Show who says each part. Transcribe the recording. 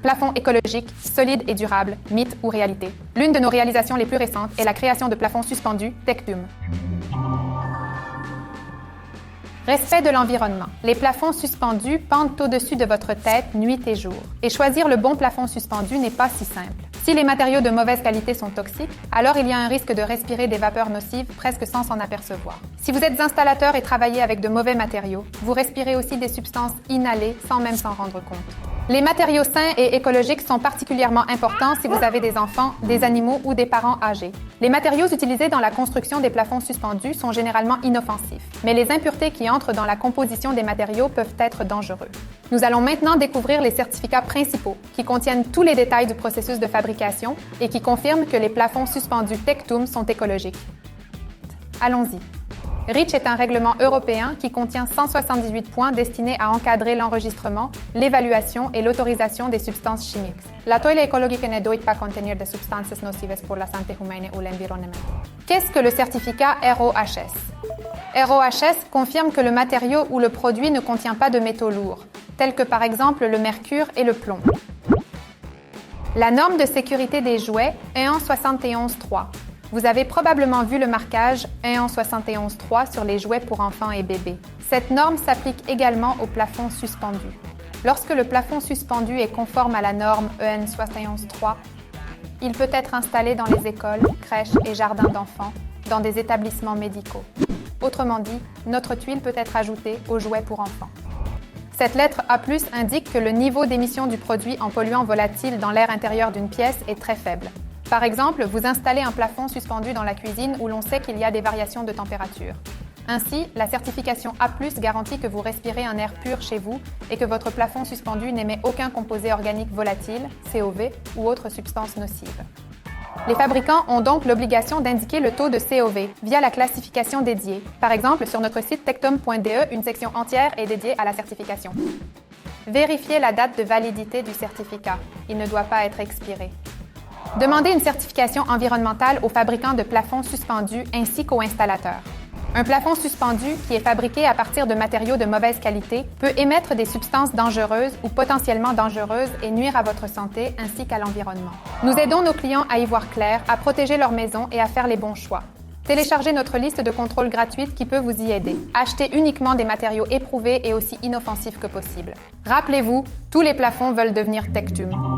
Speaker 1: Plafond écologique, solide et durable, mythe ou réalité? L'une de nos réalisations les plus récentes est la création de plafonds suspendus Tectum. Respect de l'environnement. Les plafonds suspendus pendent au-dessus de votre tête nuit et jour. Et choisir le bon plafond suspendu n'est pas si simple. Si les matériaux de mauvaise qualité sont toxiques, alors il y a un risque de respirer des vapeurs nocives presque sans s'en apercevoir. Si vous êtes installateur et travaillez avec de mauvais matériaux, vous respirez aussi des substances inhalées sans même s'en rendre compte. Les matériaux sains et écologiques sont particulièrement importants si vous avez des enfants, des animaux ou des parents âgés. Les matériaux utilisés dans la construction des plafonds suspendus sont généralement inoffensifs, mais les impuretés qui entrent dans la composition des matériaux peuvent être dangereux. Nous allons maintenant découvrir les certificats principaux qui contiennent tous les détails du processus de fabrication et qui confirment que les plafonds suspendus Tectum sont écologiques. Allons-y. REACH est un règlement européen qui contient 178 points destinés à encadrer l'enregistrement, l'évaluation et l'autorisation des substances chimiques. La toile écologique ne doit pas contenir de substances nocives pour la santé humaine ou l'environnement. Qu'est-ce que le certificat RoHS? RoHS confirme que le matériau ou le produit ne contient pas de métaux lourds, tels que par exemple le mercure et le plomb. La norme de sécurité des jouets EN 71.3. Vous avez probablement vu le marquage EN 71.3 sur les jouets pour enfants et bébés. Cette norme s'applique également aux plafonds suspendus. Lorsque le plafond suspendu est conforme à la norme EN 71.3, il peut être installé dans les écoles, crèches et jardins d'enfants, dans des établissements médicaux. Autrement dit, notre tuile peut être ajoutée aux jouets pour enfants. Cette lettre A+ indique que le niveau d'émission du produit en polluants volatiles dans l'air intérieur d'une pièce est très faible. Par exemple, vous installez un plafond suspendu dans la cuisine où l'on sait qu'il y a des variations de température. Ainsi, la certification A+ garantit que vous respirez un air pur chez vous et que votre plafond suspendu n'émet aucun composé organique volatile, COV, ou autre substance nocive. Les fabricants ont donc l'obligation d'indiquer le taux de COV via la classification dédiée. Par exemple, sur notre site tectum.de, une section entière est dédiée à la certification. Vérifiez la date de validité du certificat. Il ne doit pas être expiré. Demandez une certification environnementale aux fabricants de plafonds suspendus ainsi qu'aux installateurs. Un plafond suspendu qui est fabriqué à partir de matériaux de mauvaise qualité peut émettre des substances dangereuses ou potentiellement dangereuses et nuire à votre santé ainsi qu'à l'environnement. Nous aidons nos clients à y voir clair, à protéger leur maison et à faire les bons choix. Téléchargez notre liste de contrôle gratuite qui peut vous y aider. Achetez uniquement des matériaux éprouvés et aussi inoffensifs que possible. Rappelez-vous, tous les plafonds veulent devenir Tectum.